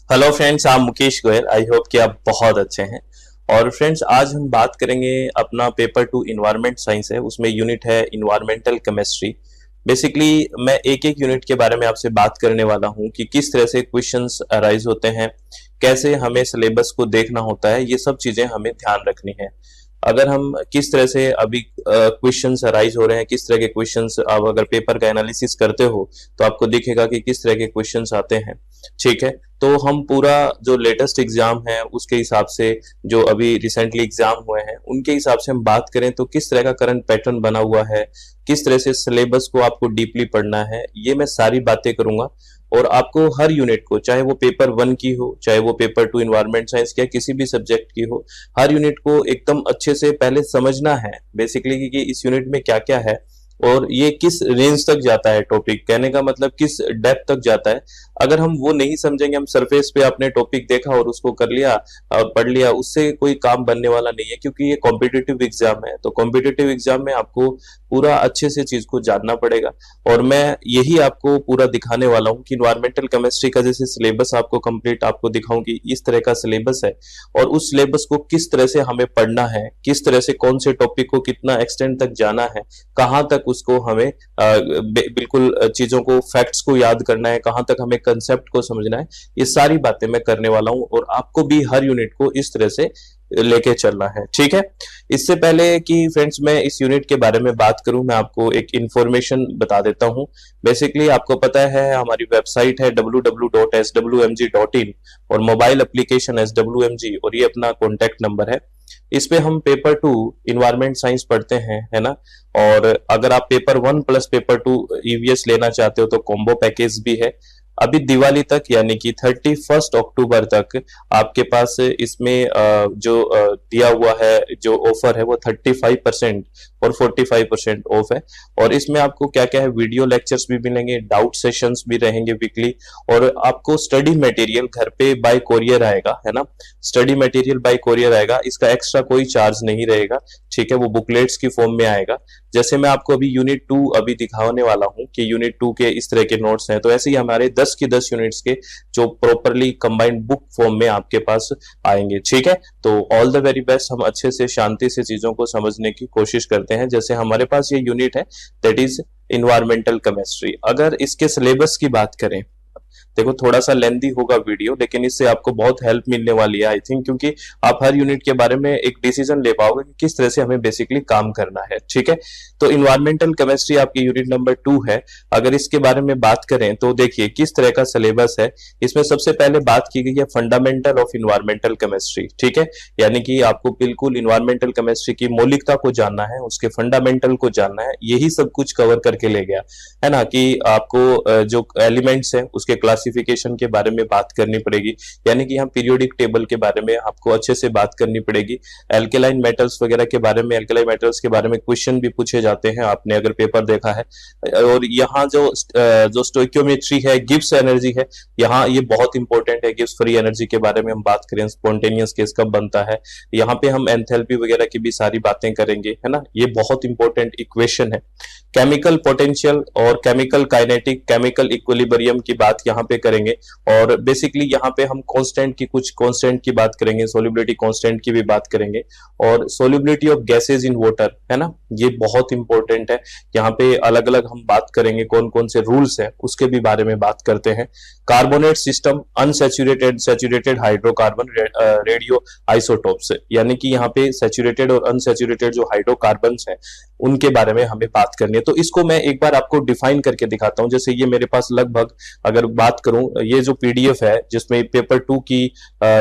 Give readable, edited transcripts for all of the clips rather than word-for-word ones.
Hello friends, आप Mukesh Goyal. I hope कि आप बहुत अच्छे हैं। और फ्रेंड्स, आज हम बात करेंगे अपना पेपर 2 इन्वायरमेंट साइंस है, उसमें यूनिट है इन्वायरमेंटल केमिस्ट्री। बेसिकली मैं एक एक यूनिट के बारे में आपसे बात करने वाला हूं कि किस तरह से क्वेश्चंस अराइज होते हैं, कैसे हमें सिलेबस को देखना होता है, ये सब चीजें हमें ध्यान रखनी है। अगर हम किस तरह से अभी क्वेश्चंस अराइज हो रहे हैं, किस तरह के क्वेश्चंस, आप अगर पेपर का एनालिसिस करते हो तो आपको दिखेगा कि किस तरह के क्वेश्चंस आते हैं। ठीक है, तो हम पूरा जो लेटेस्ट एग्जाम है उसके हिसाब से, जो अभी रिसेंटली एग्जाम हुए हैं उनके हिसाब से हम बात करें तो किस तरह का करंट पैटर्न बना हुआ है, किस तरह से सिलेबस को आपको डीपली पढ़ना है, ये मैं सारी बातें करूंगा। और आपको हर यूनिट को, चाहे वो पेपर 1 की हो, चाहे वो पेपर 2 इन्वायरमेंट साइंस की या किसी भी सब्जेक्ट की हो, हर यूनिट को एकदम अच्छे से पहले समझना है बेसिकली कि इस यूनिट में क्या क्या है और ये किस रेंज तक जाता है। टॉपिक कहने का मतलब किस डेप्थ तक जाता है। अगर हम वो नहीं समझेंगे, हम सरफेस पे आपने टॉपिक देखा और उसको कर लिया और पढ़ लिया, उससे कोई काम बनने वाला नहीं है, क्योंकि ये कॉम्पिटिटिव एग्जाम है। तो कॉम्पिटिटिव एग्जाम में आपको पूरा अच्छे से चीज को जानना पड़ेगा। और मैं यही आपको पूरा दिखाने वाला हूँ कि इन्वायरमेंटल केमिस्ट्री का जैसे सिलेबस आपको कंप्लीट आपको दिखाऊं कि इस तरह का सिलेबस है और उस सिलेबस को किस तरह से हमें पढ़ना है, किस तरह से कौन से टॉपिक को कितना एक्सटेंड तक जाना है, कहाँ तक उसको हमें बिल्कुल चीजों को, फैक्ट्स को याद करना है, कहाँ तक हमें कंसेप्ट को समझना है। ये सारी बातें मैं करने वाला हूं और आपको भी हर यूनिट को इस तरह से लेके चलना है। ठीक है, इससे पहले कि फ्रेंड्स मैं इस यूनिट के बारे में बात करूं, मैं आपको एक इंफॉर्मेशन बता देता हूं। बेसिकली आपको पता है हमारी वेबसाइट है www.swmg.in और मोबाइल एप्लीकेशन SWMG, और ये अपना कॉन्टेक्ट नंबर है। इस पे हम पेपर 2 इन्वायरमेंट साइंस पढ़ते हैं, है ना। और अगर आप पेपर 1 प्लस पेपर 2 ईवीएस लेना चाहते हो तो कॉम्बो पैकेज भी है। अभी दिवाली तक यानी कि 31 अक्टूबर तक आपके पास इसमें जो दिया हुआ है, जो ऑफर है वो 35% और 45% ऑफ है। और इसमें आपको क्या क्या है, वीडियो लेक्चर्स भी मिलेंगे, डाउट सेशंस भी रहेंगे वीकली, और आपको स्टडी मटेरियल घर पे बाय कोरियर आएगा, है ना। स्टडी मटेरियल बाय कोरियर आएगा, इसका एक्स्ट्रा कोई चार्ज नहीं रहेगा। ठीक है, वो बुकलेट्स की फॉर्म में आएगा। जैसे मैं आपको अभी यूनिट 2 अभी दिखाने वाला हूं कि यूनिट 2 के इस तरह के नोट्स हैं, तो ऐसे ही हमारे 10 की 10 यूनिट्स के जो प्रॉपरली कंबाइंड बुक फॉर्म में आपके पास आएंगे। ठीक है, तो ऑल द वेरी बेस्ट। हम अच्छे से शांति से चीजों को समझने की कोशिश करते हैं। जैसे हमारे पास ये यूनिट है, दैट इज इन्वायरमेंटल केमिस्ट्री। अगर इसके सिलेबस की बात करें, देखो थोड़ा सा लेंदी होगा वीडियो, लेकिन इससे आपको बहुत हेल्प मिलने वाली है आई थिंक, क्योंकि आप हर यूनिट के बारे में एक डिसीजन ले पाओगे कि किस तरह से हमें बेसिकली काम करना है। ठीक है, तो इन्वायरमेंटल केमिस्ट्री आपकी यूनिट नंबर 2 है। अगर इसके बारे में बात करें तो देखिए किस तरह का सिलेबस है। इसमें सबसे पहले बात की गई है फंडामेंटल ऑफ इन्वायरमेंटल केमिस्ट्री। ठीक है, यानी कि आपको बिल्कुल इन्वायरमेंटल केमिस्ट्री की मौलिकता को जानना है, उसके फंडामेंटल को जानना है। यही सब कुछ कवर करके ले गया है ना, कि आपको जो एलिमेंट्स है उसके क्लासिफिकेशन के बारे में बात करनी पड़ेगी, यानी कि हम पीरियोडिक टेबल के बारे में आपको अच्छे से बात करनी पड़ेगी। एल्केलाइन मेटल्स वगैरह के बारे में, एल्केलाइन मेटल्स के बारे में क्वेश्चन भी पूछे जाते हैं, आपने अगर पेपर देखा है। और यहाँ जो स्टोइकियोमेट्री है, गिब्स एनर्जी है, यहाँ ये बहुत इंपॉर्टेंट है। गिब्स फ्री एनर्जी के बारे में हम बात करें, स्पॉन्टेनियस केस कब बनता है, यहाँ पे हम एंथैल्पी वगैरह की भी सारी बातें करेंगे, है ना। ये बहुत इंपॉर्टेंट इक्वेशन है। केमिकल पोटेंशियल और केमिकल काइनेटिक, केमिकल इक्विलिब्रियम की बात यहाँ पे करेंगे। और बेसिकली यहाँ पे हम कांस्टेंट की, कुछ कांस्टेंट की बात करेंगे, सोल्युबिलिटी कांस्टेंट की भी बात करेंगे, और solubility of gases in water, है ना, ये बहुत इंपॉर्टेंट है। यहाँ पे अलग अलग हम बात करेंगे, कौन कौन से रूल्स हैं उसके भी बारे में बात करते हैं। Carbonate system, unsaturated, saturated hydrocarbon, radio isotopes, यानी कि यहाँ पे सैचुरेटेड और अनसैचुरेटेड जो हाइड्रोकार्बन्स हैं उनके बारे में हमें बात करनी है। तो इसको मैं एक बार आपको डिफाइन करके दिखाता हूं। जैसे ये मेरे पास लगभग, अगर बात करूं, ये जो पीडीएफ है जिसमें पेपर 2 की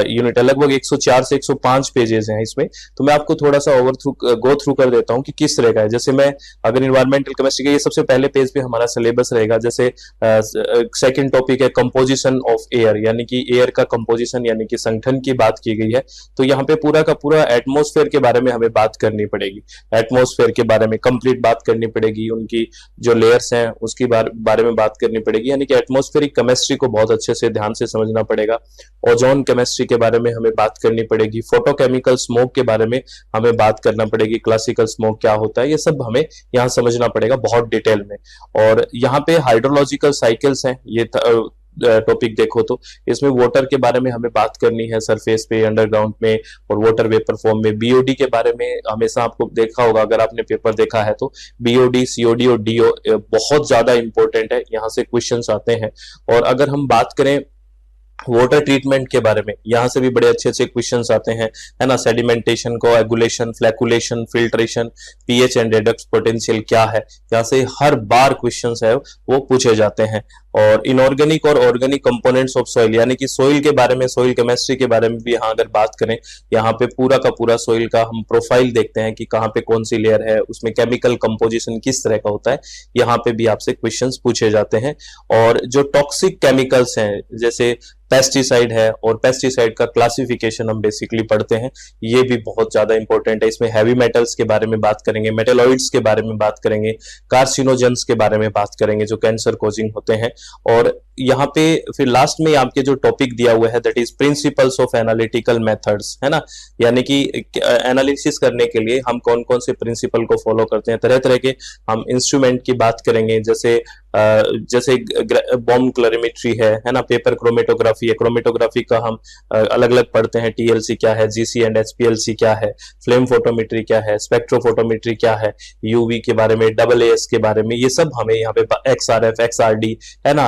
यूनिट है, लगभग 104 से 105 पेजेस हैं इसमें। तो मैं आपको थोड़ा सा गो थ्रू कर देता हूं कि किस तरह का है। जैसे मैं अगर इन्वायरमेंटल केमिस्ट्री के, ये सबसे पहले पेज पे हमारा सिलेबस रहेगा। जैसे सेकंड टॉपिक है कंपोजिशन ऑफ एयर, यानी कि एयर का कंपोजिशन यानी कि संगठन की बात की गई है। तो यहाँ पे पूरा का पूरा एटमॉस्फेयर के बारे में हमें बात करनी पड़ेगी। एटमॉस्फेयर के बारे में कंप्लीट बात करनी पड़ेगी, उनकी जो लेयर्स हैं उसकी बारे में बात करनी पड़ेगी, यानी कि एटमॉस्फेरिक केमिस्ट्री को बहुत अच्छे से ध्यान से समझना पड़ेगा। ओजोन केमिस्ट्री के बारे में हमें बात करनी पड़ेगी। फोटोकेमिकल स्मोक के बारे में हमें बात करना पड़ेगी, क्लासिकल स्मोक क्या होता है, ये सब हमें यहाँ समझना पड़ेगा बहुत डिटेल में। और यहाँ पे हाइड्रोलॉजिकल साइकिल्स हैं, ये टॉपिक देखो तो इसमें वाटर के बारे में हमें बात करनी है, सरफेस पे, अंडरग्राउंड में और वाटर वेपर फॉर्म में। बीओडी के बारे में हमेशा आपको देखा होगा, अगर आपने पेपर देखा है तो बीओडी, सीओडी और डीओ बहुत ज्यादा इंपॉर्टेंट है, यहाँ से क्वेश्चंस आते हैं। और अगर हम बात करें वाटर ट्रीटमेंट के बारे में, यहाँ से भी बड़े अच्छे अच्छे क्वेश्चंस आते हैं, है ना। Sedimentation, coagulation, flocculation, filtration, pH and redox potential क्या है, यहाँ से हर बार क्वेश्चंस है वो पूछे जाते हैं। और इनऑर्गेनिक और ऑर्गेनिक कंपोनेंट्स ऑफ सॉइल, यानी कि सॉइल के बारे में, सॉइल केमिस्ट्री के बारे में भी यहाँ अगर बात करें, यहाँ पे पूरा का पूरा सॉइल का हम प्रोफाइल देखते हैं कि कहाँ पे कौन सी लेयर है, उसमें केमिकल कंपोजिशन किस तरह का होता है, यहाँ पे भी आपसे क्वेश्चंस पूछे जाते हैं। और जो टॉक्सिक केमिकल्स हैं जैसे पेस्टिसाइड है, और पेस्टिसाइड का क्लासिफिकेशन हम बेसिकली पढ़ते हैं, ये भी बहुत ज्यादा इंपॉर्टेंट है। इसमें हैवी मेटल्स के बारे में बात करेंगे, मेटेलॉइड्स के बारे में बात करेंगे, कार्सिनोजेंस के बारे में बात करेंगे जो कैंसर कॉजिंग होते हैं। और यहाँ पे फिर लास्ट में आपके जो टॉपिक दिया हुआ है that is principles of analytical methods, है ना। यानी कि एनालिसिस करने के लिए हम कौन कौन से प्रिंसिपल को फॉलो करते हैं, तरह तरह के हम इंस्ट्रूमेंट की बात करेंगे, जैसे बॉम्ब क्लोरीमेट्री है ना, पेपर क्रोमेटोग्राफी है, क्रोमेटोग्राफी का हम अलग अलग पढ़ते हैं, टीएलसी क्या है, जीसी एंड एचपीएलसी क्या है, फ्लेम फोटोमेट्री क्या है, स्पेक्ट्रोफोटोमेट्री क्या है, यूवी के बारे में, डबल एएस के बारे में, ये सब हमें यहाँ पे एक्सआरएफ, एक्सआरडी, है ना,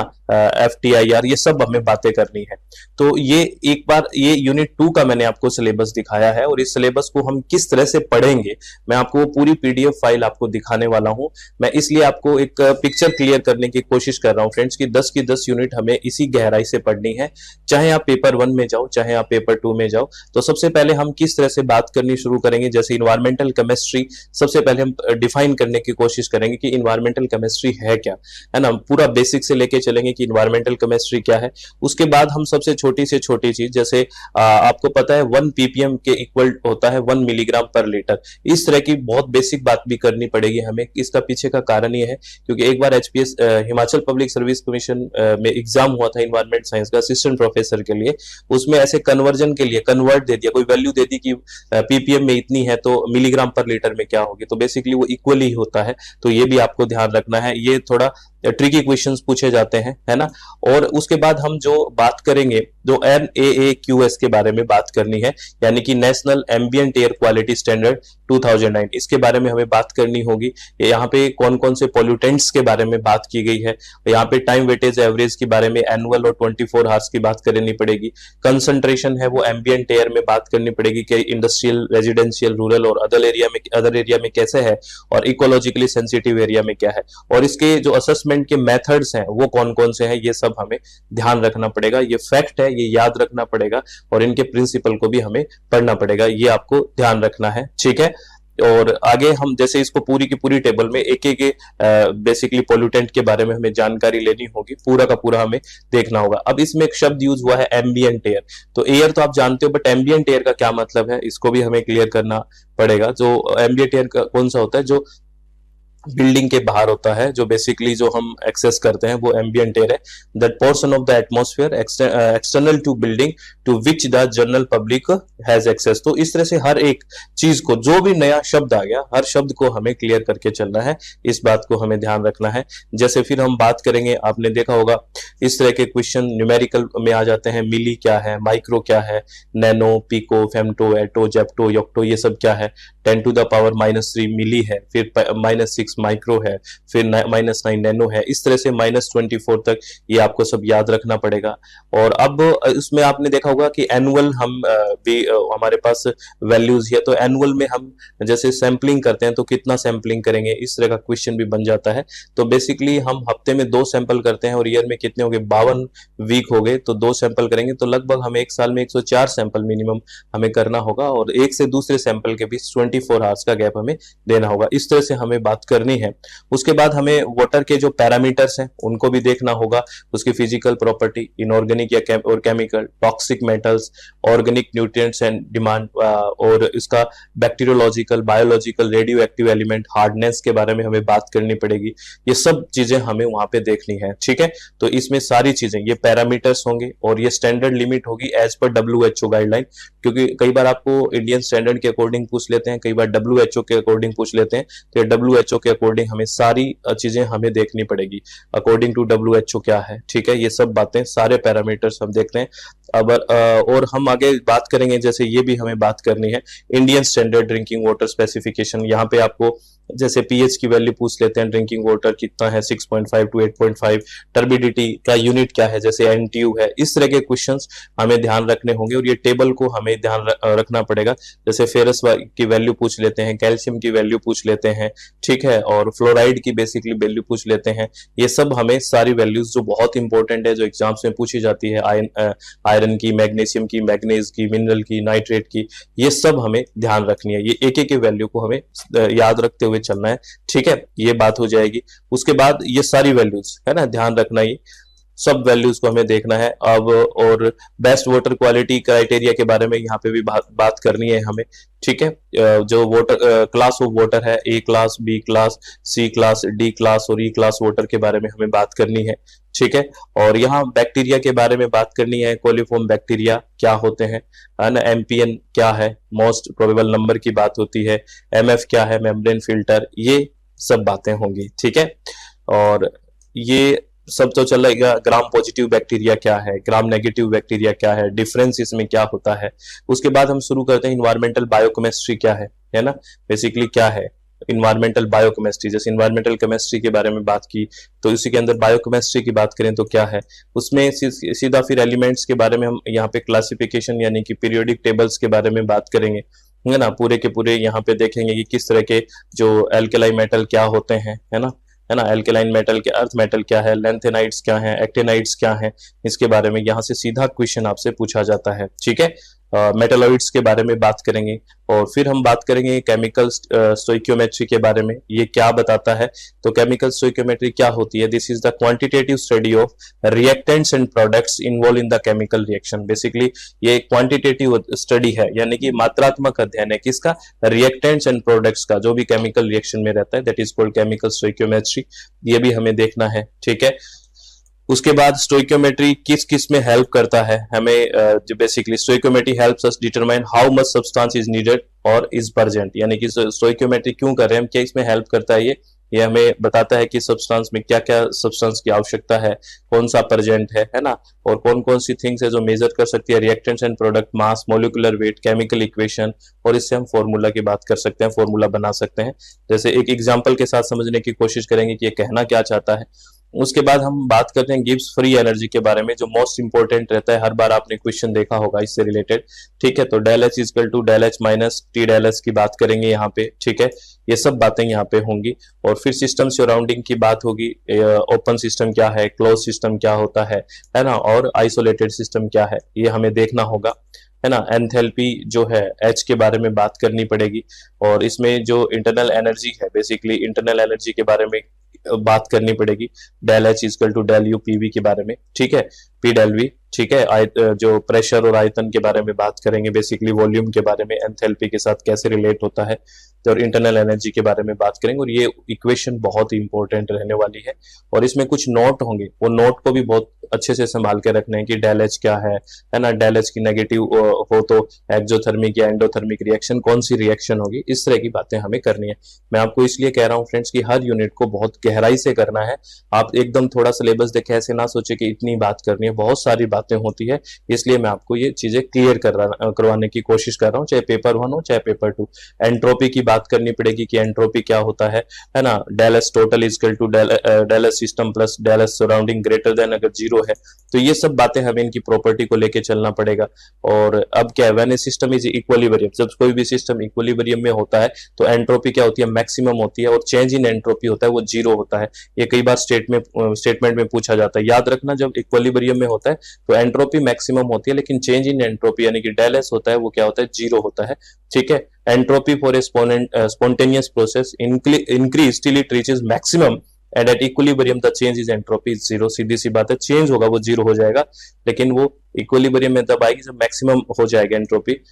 एफटीआईआर, ये सब हमें बातें करनी है। तो ये एक बार ये यूनिट 2 का मैंने आपको सिलेबस दिखाया है, और इस सिलेबस को हम किस तरह से पढ़ेंगे मैं आपको वो पूरी पीडीएफ फाइल आपको दिखाने वाला हूं। मैं इसलिए आपको एक पिक्चर क्लियर करने की कोशिश कर रहा हूं फ्रेंड्स कि 10 की 10 यूनिट हमें इसी गहराई से पढ़नी है, चाहे आप पेपर 1 में जाओ, चाहे आप पेपर 2 में जाओ। तो सबसे पहले हम किस तरह से बात करनी शुरू करेंगे, जैसे इन्वायरमेंटल केमिस्ट्री, सबसे पहले हम डिफाइन करने की कोशिश करेंगे कि इन्वायरमेंटल केमिस्ट्री है क्या, है ना। पूरा बेसिक से लेके चलेंगे कि इन्वायरमेंटल केमिस्ट्री क्या है। उसके बाद हम सबसे छोटी से छोटी चीज, जैसे आपको पता है 1 ppm के इक्वल होता है 1 मिलीग्राम पर लीटर, इस तरह की बहुत बेसिक बात भी करनी पड़ेगी हमें। इसका पीछे का कारण ये है क्योंकि एक बार HPS Himachal public service commission में एग्जाम हुआ था इन्वायरमेंट साइंस का असिस्टेंट प्रोफेसर के लिए, उसमें ऐसे कन्वर्जन के लिए कन्वर्ट दे दिया, कोई वैल्यू दे दी कि पीपीएम में इतनी है तो मिलीग्राम पर लीटर में क्या होगी, तो बेसिकली वो इक्वली ही होता है। तो ये भी आपको ध्यान रखना है, ये थोड़ा ट्रिकी क्वेश्चंस पूछे जाते हैं, है ना। और उसके बाद हम जो बात करेंगे, जो NAAQS के बारे में बात करनी है, यानी कि national ambient air quality standard 2009, इसके बारे में हमें बात करनी होगी। यहाँ पे कौन कौन से पॉल्यूटेंट्स के बारे में बात की गई है, यहाँ पे टाइम वेटेज एवरेज के बारे में, एनुअल और 24 आवर्स की बात करनी पड़ेगी। कंसंट्रेशन है वो एम्बिएंट एयर में बात करनी पड़ेगी कि इंडस्ट्रियल, रेजिडेंशियल, रूरल और अदर एरिया में कैसे है, और इकोलॉजिकली सेंसिटिव एरिया में क्या है, और इसके जो असेसमेंट के मेथड्स हैं वो कौन कौन से हैं, ये सब हमें ध्यान रखना पड़ेगा। ये फैक्ट है, ये याद रखना पड़ेगा, और इनके प्रिंसिपल को भी हमें पढ़ना पड़ेगा, ये आपको ध्यान रखना है, ठीक है। और आगे हम जैसे इसको पूरी की पूरी टेबल में एक एक बेसिकली पोल्यूटेंट के बारे में हमें जानकारी लेनी होगी, पूरा का पूरा हमें देखना होगा। अब इसमें एक शब्द यूज हुआ है एम्बिएंट एयर, तो एयर तो आप जानते हो, बट एम्बिएंट एयर का क्या मतलब है इसको भी हमें क्लियर करना पड़ेगा। जो एम्बिएंट एयर का कौन सा होता है, जो बिल्डिंग के बाहर होता है, जो बेसिकली जो हम एक्सेस करते हैं वो एम्बिएंट एयर है। That portion of the atmosphere external to building to which the general public has access. तो इस तरह से हर एक चीज को, जो भी नया शब्द आ गया, हर शब्द को हमें क्लियर करके चलना है, इस बात को हमें ध्यान रखना है। जैसे फिर हम बात करेंगे, आपने देखा होगा इस तरह के क्वेश्चन न्यूमेरिकल में आ जाते हैं, मिली क्या है, माइक्रो क्या है, नैनो, पिको, फेम्टो, एटो, जेप्टो, योक्टो, ये सब क्या है, 10 टू द पावर -3 मिली है, फिर -6 माइक्रो है, फिर -9 नैनो है, इस तरह से -24 तक ये आपको सब याद रखना पड़ेगा। और अब इसमें आपने देखा होगा कि एनुअल हम भी हमारे पास वैल्यूज है, तो एनुअल में हम जैसे सैंपलिंग करते हैं तो कितना सैंपलिंग करेंगे, इस तरह का क्वेश्चन भी बन जाता है। तो बेसिकली हम हफ्ते में 2 सैंपल करते हैं, और ईयर में कितने हो गए, 52 वीक हो गए, तो 2 सैंपल करेंगे तो लगभग हमें एक साल में 104 सैंपल मिनिमम हमें करना होगा, और एक से दूसरे सैंपल के बीच 24 आवर्स का गैप हमें देना होगा। इस तरह से हमें बात करनी है। उसके बाद हमें वाटर के जो पैरामीटर्स हैं उनको भी देखना होगा, उसकी फिजिकल प्रॉपर्टी, इनऑर्गेनिक या और chemical, toxic metals, organic nutrients and demand, और इसका bacteriological, biological, radio active element, hardness के बारे में हमें बात करनी पड़ेगी। ये सब चीजें हमें वहां पे देखनी है, ठीक है। तो इसमें सारी चीजें, ये पैरामीटर्स होंगे, और ये स्टैंडर्ड लिमिट होगी एज पर WHO गाइडलाइन, क्योंकि कई बार आपको इंडियन स्टैंडर्ड के अकॉर्डिंग पूछ लेते हैं, कई बार WHO के अकॉर्डिंग पूछ लेते हैं, तो WHO के के अकॉर्डिंग हमें सारी चीजें हमें देखनी पड़ेगी। अकॉर्डिंग टू WHO क्या है, ठीक है, ये सब बातें सारे पैरामीटर्स हम देखते हैं। अब और हम आगे बात करेंगे, जैसे ये भी हमें बात करनी है Indian standard drinking water specification. यहाँ पे आपको जैसे पीएच की वैल्यू पूछ लेते हैं, ड्रिंकिंग वाटर कितना है 6.5 टू 8.5, टर्बिडिटी का यूनिट क्या है जैसे एनटीयू है, इस तरह के क्वेश्चंस हमें ध्यान रखने होंगे और ये टेबल को हमें ध्यान रखना पड़ेगा। जैसे फेरस की वैल्यू पूछ लेते हैं, कैल्शियम की वैल्यू पूछ लेते हैं, ठीक है, और फ्लोराइड की बेसिकली वैल्यू पूछ लेते हैं। ये सब हमें सारी वैल्यूज जो बहुत इंपॉर्टेंट है, जो एग्जाम्स में पूछी जाती है, आयरन की, मैग्नीशियम की, मैग्नीज की, मिनरल की, नाइट्रेट की, ये सब हमें ध्यान रखनी है। ये एक एक वैल्यू को हमें याद रखते हुए चलना है, ठीक है, ये बात हो जाएगी। उसके बाद ये सारी वैल्यूज है ना, ध्यान रखना, ये सब वैल्यूज को हमें देखना है। अब और बेस्ट वाटर क्वालिटी क्राइटेरिया के बारे में यहाँ पे भी बात करनी है हमें, ठीक है। जो वाटर क्लास ऑफ वाटर है, ए क्लास, बी क्लास, सी क्लास, डी क्लास और ई क्लास वाटर के बारे में हमें बात करनी है, ठीक है। और यहाँ बैक्टीरिया के बारे में बात करनी है, कोलिफॉर्म बैक्टीरिया क्या होते हैं, है ना, एमपीएन क्या है, मोस्ट प्रोबेबल नंबर की बात होती है, एमएफ क्या है, मेम्ब्रेन फिल्टर, ये सब बातें होंगी, ठीक है। और ये सब तो चलेगा। ग्राम पॉजिटिव बैक्टीरिया क्या है, ग्राम नेगेटिव बैक्टीरिया क्या है, डिफरेंस इसमें क्या होता है। उसके बाद हम शुरू करते हैं इन्वायरमेंटल बायोकेमिस्ट्री क्या है ना, बेसिकली क्या है इन्वायरमेंटल बायोकेमिस्ट्री। जैसे इन्वायरमेंटल केमिस्ट्री के बारे में बात की, तो इसी के अंदर बायोकेमिस्ट्री की बात करें तो क्या है, उसमें सीधा फिर एलिमेंट्स के बारे में हम यहाँ पे क्लासिफिकेशन यानी कि पीरियोडिक टेबल्स के बारे में बात करेंगे, है ना। पूरे के पूरे यहाँ पे देखेंगे कि किस तरह के जो एल्केलाई मेटल क्या होते हैं, है ना, एल्केलाइन मेटल के अर्थ मेटल क्या है, लेंथेनाइड्स क्या है, एक्टिनाइड्स क्या है, इसके बारे में यहाँ से सीधा क्वेश्चन आपसे पूछा जाता है, ठीक है। मेटलॉइड्स के बारे में बात करेंगे और फिर हम बात करेंगे केमिकल स्टोइकियोमेट्री के बारे में, ये क्या बताता है। तो केमिकल स्टोइकियोमेट्री क्या होती है, this is the quantitative study of reactants and products involve in the chemical reaction. Basically ये क्वांटिटेटिव स्टडी है, यानी कि मात्रात्मक अध्ययन है किसका, रिएक्टेंट्स एंड प्रोडक्ट्स का, जो भी केमिकल रिएक्शन में रहता है, that is called chemical stoichiometry. ये भी हमें देखना है, ठीक है। उसके बाद स्टोइकियोमेट्री किस किस में हेल्प करता है हमें, जो basically stoichiometry helps us determine how much substance is needed और इज प्रेजेंट, यानी कि स्टोइकियोमेट्री क्यों कर रहे हैं हम, क्या इसमें हेल्प करता है, ये हमें बताता है कि सब्सटेंस में क्या क्या सब्सटेंस की आवश्यकता है, कौन सा प्रेजेंट है ना, और कौन कौन सी थिंग्स है जो मेजर कर सकती है, reactants and product, mass, molecular weight, chemical equation, और इससे हम फॉर्मूला की बात कर सकते हैं, फॉर्मूला बना सकते हैं। जैसे एक एग्जांपल के साथ समझने की कोशिश करेंगे कि ये कहना क्या चाहता है। उसके बाद हम बात करते हैं गिब्स फ्री एनर्जी के बारे में, जो मोस्ट इंपॉर्टेंट रहता है, हर बार आपने क्वेश्चन देखा होगा इससे रिलेटेड, ठीक है। तो del H equal to del H minus T del H की बात करेंगे यहाँ पे, ठीक है। ये सब बातें यहाँ पे होंगी और फिर सिस्टम सराउंडिंग की बात होगी, ओपन सिस्टम क्या है, क्लोज सिस्टम क्या होता है ना, और आइसोलेटेड सिस्टम क्या है, ये हमें देखना होगा, है ना। एंथैल्पी जो है एच के बारे में बात करनी पड़ेगी और इसमें जो इंटरनल एनर्जी है, बेसिकली इंटरनल एनर्जी के बारे में बात करनी पड़ेगी, del H equal to del U PV के बारे में, ठीक है, पी डेल वी, ठीक है। जो प्रेशर और आयतन के बारे में बात करेंगे, बेसिकली वॉल्यूम के बारे में, एंथैल्पी के साथ कैसे रिलेट होता है, और इंटरनल एनर्जी के बारे में बात करेंगे। और ये इक्वेशन बहुत ही इंपॉर्टेंट रहने वाली है और इसमें कुछ नोट होंगे, वो नोट को भी बहुत अच्छे से संभाल के रखना है कि डेल एच क्या है ना, डेल एच की नेगेटिव हो तो एक्सोथर्मिक या एंडोथर्मिक रिएक्शन, कौन सी रिएक्शन होगी, इस तरह की बातें हमें करनी है। मैं आपको इसलिए कह रहा हूँ फ्रेंड्स कि हर यूनिट को बहुत गहराई से करना है। आप एकदम थोड़ा सिलेबस देखे ऐसे ना सोचे कि इतनी बात करनी है, बहुत सारी बातें होती है, इसलिए मैं आपको ये चीजें क्लियर करवाने की कोशिश कर रहा हूँ, चाहे पेपर 1 हो चाहे पेपर 2। एंट्रोपी की बात करनी पड़ेगी कि एंट्रोपी क्या होता है ना, del S total equal to del S system plus del S surrounding greater than अगर 0 है, तो ये सब बातें हमें इनकी प्रॉपर्टी को लेके चलना पड़ेगा। और अब क्या है, when A system is equilibrium, जब कोई भी सिस्टम इक्विलिब्रियम में होता है तो एंट्रोपी क्या होती है, मैक्सिमम होती है, और चेंज इन एंट्रोपी होता है वो 0 होता है। ये कई बार स्टेटमेंट में पूछा जाता है, याद रखना, जब इक्विलिब्रियम में होता है तो एंट्रोपी मैक्सिमम होती है, लेकिन चेंज इन एंट्रोपी यानी कि डेल एस होता है वो क्या होता है, 0 होता है, ठीक है। Entropy for a spontaneous process increase till it reaches maximum and at equilibrium the change is entropy is 0। सीधी सी बात है, चेंज होगा वो 0 हो जाएगा, लेकिन वो इक्विलिब्रियम में तब आएगी जब मैक्सिमम हो जाएगा एंट्रोपी।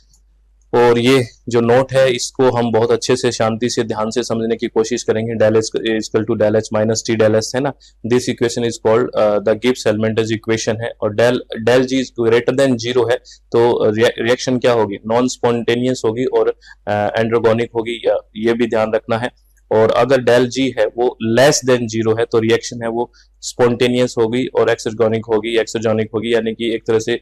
और ये जो नोट है इसको हम बहुत अच्छे से शांति से ध्यान से समझने की कोशिश करेंगे। Del H equal to del H minus T del H है ना, this equation is called the Gibbs Helmholtz equation है। और del G is greater than 0 है तो रिएक्शन क्या होगी, नॉन स्पॉन्टेनियस होगी और एंड्रोगोनिक होगी, ये भी ध्यान रखना है। और अगर डेल जी है वो लेस देन जीरो है तो रिएक्शन है वो स्पॉन्टेनियस होगी और एक्सर्जोनिक होगी, यानी कि एक तरह से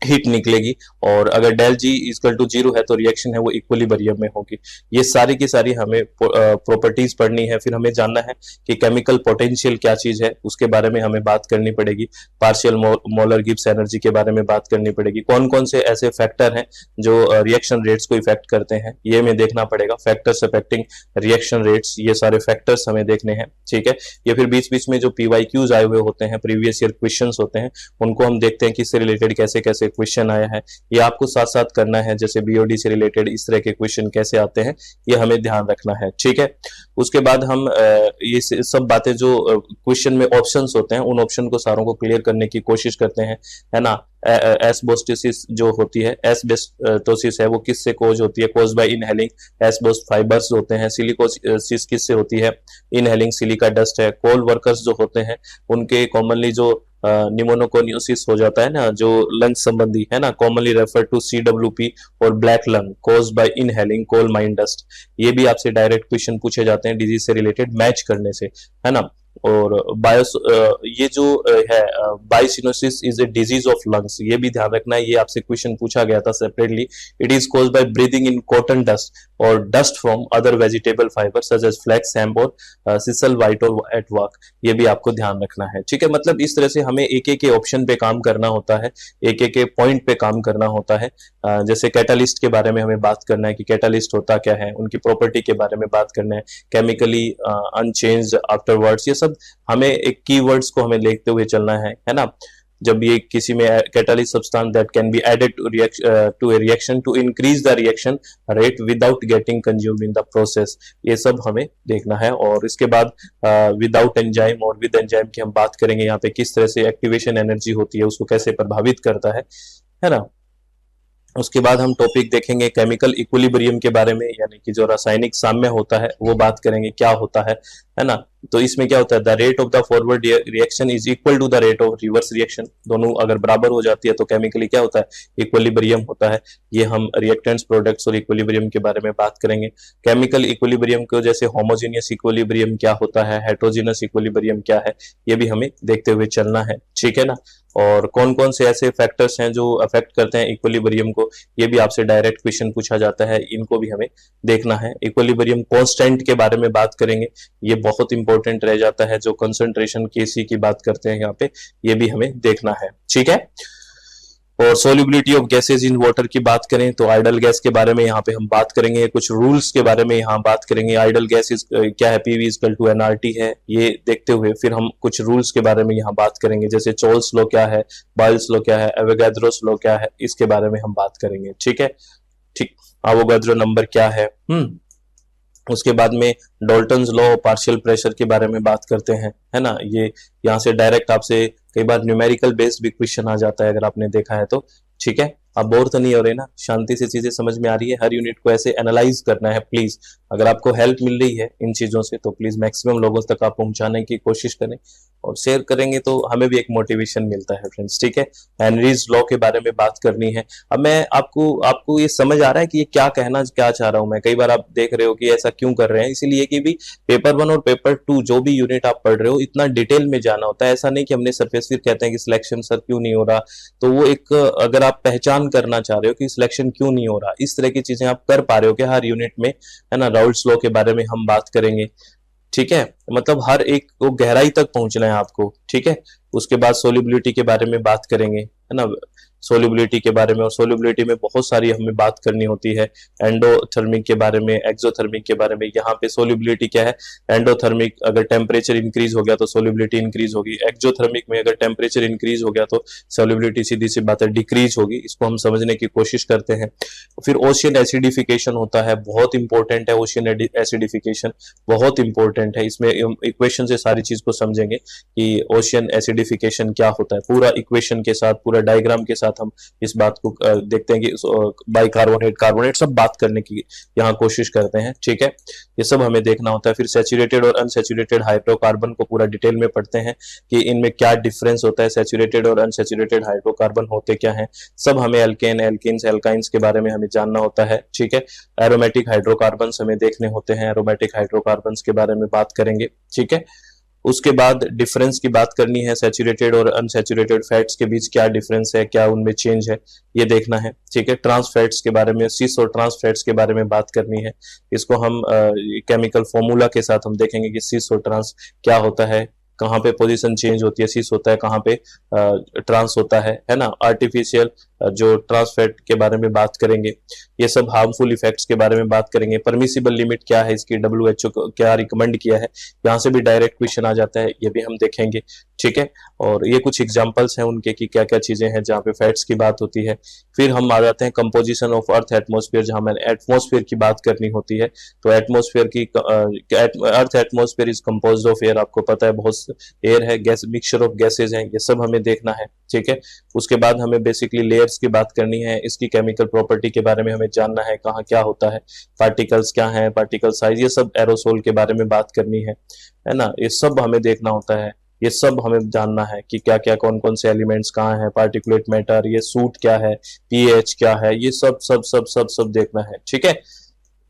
हीट निकलेगी। और अगर del G equal to zero है तो रिएक्शन है वो इक्विलिब्रियम में होगी। ये सारी की सारी हमें प्रॉपर्टीज पढ़नी है। फिर हमें जानना है कि केमिकल पोटेंशियल क्या चीज है, उसके बारे में हमें बात करनी पड़ेगी। पार्शियल मोलर गिब्स एनर्जी के बारे में बात करनी पड़ेगी। कौन कौन से ऐसे फैक्टर हैं जो रिएक्शन रेट्स को इफेक्ट करते हैं, ये हमें देखना पड़ेगा। फैक्टर्स अफेक्टिंग रिएक्शन रेट्स, ये सारे फैक्टर्स हमें देखने हैं, ठीक है। ये फिर बीच बीच में जो पीवाईक्यूज आए हुए होते हैं, प्रीवियस ईयर क्वेश्चंस होते हैं, उनको हम देखते हैं कि इससे रिलेटेड कैसे कैसे क्वेश्चन आया है। ये आपको साथ साथ करना है, जैसे बीओडी से रिलेटेड इस तरह के क्वेश्चन कैसे आते हैं, ये हमें ध्यान रखना है, ठीक है। उसके बाद हम ये सब बातें जो क्वेश्चन में ऑप्शंस होते हैं, उन ऑप्शन को सारों को क्लियर करने की कोशिश करते हैं, है ना। एस्बेस्टोसिस जो होती है, एस्बेस्टोसिस है वो किससे कोज होती है, कोज बाय इनहेलिंग एस्बेस्ट फाइबर्स होते हैं। सिलिकोसिस किससे होती है, इनहेलिंग सिलिका डस्ट है। कोल वर्कर्स जो होते हैं उनके कॉमनली जो निमोनोकोनियोसिस हो जाता है ना, जो लंग संबंधी है ना, कॉमनली रेफर टू सीडब्ल्यूपी और black lung cause by inhaling coal mine dust. ये भी आपसे डायरेक्ट क्वेश्चन पूछे जाते हैं डिजीज से रिलेटेड मैच करने से, है ना। और ये जो है byssinosis is a disease of lungs, ये भी ध्यान रखना है, ये आपसे क्वेश्चन पूछा गया था separately. It is caused by breathing in cotton dust और dust from other vegetable fibre such as flax, hemp और सिसल वाइट और एट वर्क, ये भी आपको ध्यान रखना है, ठीक है। मतलब इस तरह से हमें एक एक ऑप्शन पे काम करना होता है, एक एक पॉइंट पे काम करना होता है। जैसे कैटालिस्ट के बारे में हमें बात करना है कि कैटालिस्ट होता क्या है, उनकी प्रॉपर्टी के बारे में बात करना है, केमिकली अनचेंज्ड आफ्टरवर्ड्स, ये सब हमें एक कीवर्ड्स को हमें देखते हुए चलना है ना। जब ये किसी में catalyst substance that can be added to a reaction to increase the reaction rate without getting consumed in the process, ये सब हमें देखना है। और इसके बाद विदाउट एंजाइम और विद एंजाइम की हम बात करेंगे, यहाँ पे किस तरह से एक्टिवेशन एनर्जी होती है, उसको कैसे प्रभावित करता है ना। उसके बाद हम टॉपिक देखेंगे केमिकल इक्विलिब्रियम के बारे में, यानी कि जो रासायनिक साम्य होता है वो बात करेंगे क्या होता है ना। तो इसमें क्या होता है, the rate of the forward reaction is equal to the rate of reverse reaction. दोनों अगर बराबर हो जाती है तो केमिकली क्या होता है, इक्विलिब्रियम होता है। ये हम रिएक्टेंट्स, प्रोडक्ट्स और इक्विलिब्रियम के बारे में बात करेंगे। केमिकल इक्विलिब्रियम को जैसे होमोजेनियस इक्विलिब्रियम क्या होता है, हेटेरोजेनस इक्विलिब्रियम क्या है, ये भी हमें देखते हुए चलना है, ठीक है ना। और कौन कौन से ऐसे फैक्टर्स हैं जो अफेक्ट करते हैं इक्विलिब्रियम को, ये भी आपसे डायरेक्ट क्वेश्चन पूछा जाता है, इनको भी हमें देखना है। इक्विलिब्रियम कांस्टेंट के बारे में बात करेंगे, ये बहुत इंपॉर्टेंट रह जाता है, जो कंसंट्रेशन केसी की बात करते हैं यहाँ पे, ये भी हमें देखना है, ठीक है। और solubility of gases in water की बात करें तो आइडल गैस के बारे में यहाँ पे हम बात करेंगे, कुछ रूल्स के बारे में यहाँ बात करेंगे। आइडल गैस क्या है, पीवी इक्वल टू एनआरटी है, ये देखते हुए फिर हम कुछ रूल्स के बारे में यहाँ बात करेंगे, जैसे चोल्स लॉ क्या है, बॉयल्स लॉ क्या है, एवोगाड्रोस लॉ क्या है, इसके बारे में हम बात करेंगे, ठीक है। ठीक, एवोगाड्रो नंबर क्या है। उसके बाद में डाल्टन्स लॉ, पार्शियल प्रेशर के बारे में बात करते हैं, है ना। ये यहाँ से डायरेक्ट आपसे कई बार न्यूमेरिकल बेस्ड भी क्वेश्चन आ जाता है, अगर आपने देखा है तो, ठीक है। आप बोर तो नहीं हो रहे ना, शांति से चीजें समझ में आ रही है। हर यूनिट को ऐसे एनालाइज करना है प्लीज। अगर आपको हेल्प मिल रही है इन चीजों से तो प्लीज मैक्सिमम लोगों तक आप पहुंचाने की कोशिश करें, और शेयर करेंगे तो हमें भी एक मोटिवेशन मिलता है फ्रेंड्स, ठीक है। हेनरीज लॉ के बारे में बात करनी है। अब मैं आपको ये समझ आ रहा है कि ये क्या कहना क्या चाह रहा हूं मैं। कई बार आप देख रहे हो कि ऐसा क्यों कर रहे हैं, इसीलिए कि भी पेपर 1 और पेपर 2 जो भी यूनिट आप पढ़ रहे हो इतना डिटेल में जाना होता है। ऐसा नहीं कि हमने सरफेस फिर कहते हैं कि सिलेक्शन सर क्यों नहीं हो रहा, तो वो एक अगर आप पहचान करना चाह रहे हो कि सिलेक्शन क्यों नहीं हो रहा, इस तरह की चीजें आप कर पा रहे हो कि हर यूनिट में, है ना। राउल्ट्स लॉ के बारे में हम बात करेंगे, ठीक है। मतलब हर एक को गहराई तक पहुंचना है आपको, ठीक है। उसके बाद सोल्युबिलिटी के बारे में बात करेंगे, है ना, सोल्युबिलिटी के बारे में। और सोल्युबिलिटी में बहुत सारी हमें बात करनी होती है, एंडोथर्मिक के बारे में, एक्सोथर्मिक के बारे में। यहाँ पे सोल्युबिलिटी क्या है, एंडोथर्मिक अगर टेम्परेचर इंक्रीज हो गया तो सोल्युबिलिटी इंक्रीज होगी, एक्सोथर्मिक में अगर टेम्परेचर इंक्रीज हो गया तो सोल्युबिलिटी सीधी सी बात है डिक्रीज होगी। इसको हम समझने की कोशिश करते हैं। फिर ओशियन एसिडिफिकेशन होता है, बहुत इंपॉर्टेंट है ओशियन एसिडिफिकेशन, बहुत इंपॉर्टेंट है। इसमें इक्वेशन से सारी चीज को समझेंगे कि ओशियन एसिडिफिकेशन क्या होता है, पूरा इक्वेशन के साथ, पूरा डायग्राम के साथ साथ हम इस बात को देखते हैं कि बाइकार्बोनेट, कार्बोनेट सब बात करने की यहाँ कोशिश करते हैं। ठीक है, ये सब हमें देखना होता है। फिर सैचुरेटेड और अनसैचुरेटेड हाइड्रोकार्बन को पूरा डिटेल में पढ़ते हैं कि इनमें क्या डिफरेंस होता है, सैचुरेटेड और अनसैचुरेटेड हाइड्रोकार्बन होते क्या हैं, सब हमें एल्केन, एल्किन्स, एल्काइंस के बारे में हमें जानना होता है। ठीक है, एरोमेटिक हाइड्रोकार्बन्स हमें देखने होते हैं, एरोमेटिक हाइड्रोकार्बन्स के बारे में बात करेंगे। ठीक है, उसके बाद डिफरेंस की बात करनी है, सैचुरेटेड और अनसैचुरेटेड फैट्स के बीच क्या डिफरेंस है, क्या उनमें चेंज है, ये देखना है। ठीक है, ट्रांस फैट्स के बारे में, सिस और ट्रांस फैट्स के बारे में बात करनी है। इसको हम केमिकल फॉर्मूला के साथ हम देखेंगे कि सिस और ट्रांस क्या होता है, कहाँ पे पोजीशन चेंज होती है, सिस होता है, कहाँ पे ट्रांस होता है ना। आर्टिफिशियल जो ट्रांस फैट के बारे में बात करेंगे, ये सब हार्मफुल इफेक्ट्स के बारे में बात करेंगे। परमिसिबल लिमिट क्या है इसकी, WHO क्या रिकमेंड किया है, यहाँ से भी डायरेक्ट क्वेश्चन आ जाता है, ये भी हम देखेंगे। ठीक है, और ये कुछ एग्जांपल्स हैं उनके कि क्या क्या चीजें हैं जहाँ पे फैट्स की बात होती है। फिर हम आ जाते हैं कंपोजिशन ऑफ अर्थ एटमॉस्फेयर, जहाँ मैंने एटमॉस्फेयर की बात करनी होती है। तो एटमॉस्फेयर की earth atmosphere is composed of air, आपको पता है बहुत एयर है, गैस, मिक्सचर ऑफ गैसेज हैं, ये सब हमें देखना है। ठीक है, उसके बाद हमें बेसिकली लेयर्स की बात करनी है, इसकी केमिकल प्रॉपर्टी के बारे में हमें जानना है, कहाँ क्या होता है, पार्टिकल्स क्या है, पार्टिकल साइज, ये सब एरोसोल के बारे में बात करनी है ना। ये सब हमें देखना होता है, ये सब हमें जानना है कि क्या क्या कौन कौन से एलिमेंट्स कहाँ हैं, पार्टिकुलेट मैटर, ये सूट क्या है, पीएच क्या है, ये सब सब सब सब सब देखना है। ठीक है,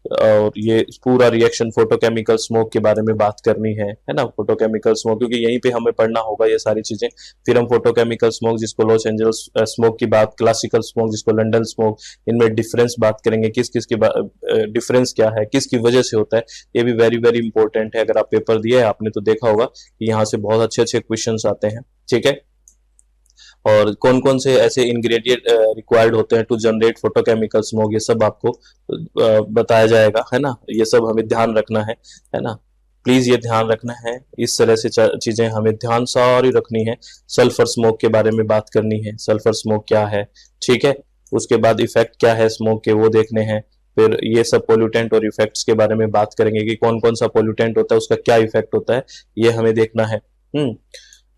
और ये पूरा रिएक्शन फोटोकेमिकल स्मोक के बारे में बात करनी है ना। फोटोकेमिकल स्मोक, क्योंकि यहीं पे हमें पढ़ना होगा ये सारी चीजें। फिर हम फोटोकेमिकल स्मोक, जिसको लॉस एंजल्स स्मोक की बात, क्लासिकल स्मोक जिसको लंदन स्मोक, इनमें डिफरेंस बात करेंगे, किस किस की डिफरेंस क्या है, किसकी वजह से होता है, ये भी वेरी वेरी इंपॉर्टेंट है। अगर आप पेपर दिए है आपने तो देखा होगा कि यहाँ से बहुत अच्छे अच्छे क्वेश्चन आते हैं। ठीक है, और कौन कौन से ऐसे इंग्रेडिएंट रिक्वायर्ड होते हैं टू जनरेट फोटोकेमिकल स्मोक, ये सब आपको बताया जाएगा, है ना। ये सब हमें ध्यान रखना है ना। प्लीज ये ध्यान रखना है, इस तरह से चीजें हमें ध्यान सारी रखनी है। सल्फर स्मोक के बारे में बात करनी है, सल्फर स्मोक क्या है। ठीक है, उसके बाद इफेक्ट क्या है स्मोक के, वो देखने हैं। फिर ये सब पोल्यूटेंट और इफेक्ट्स के बारे में बात करेंगे कि कौन कौन सा पोल्यूटेंट होता है, उसका क्या इफेक्ट होता है, ये हमें देखना है।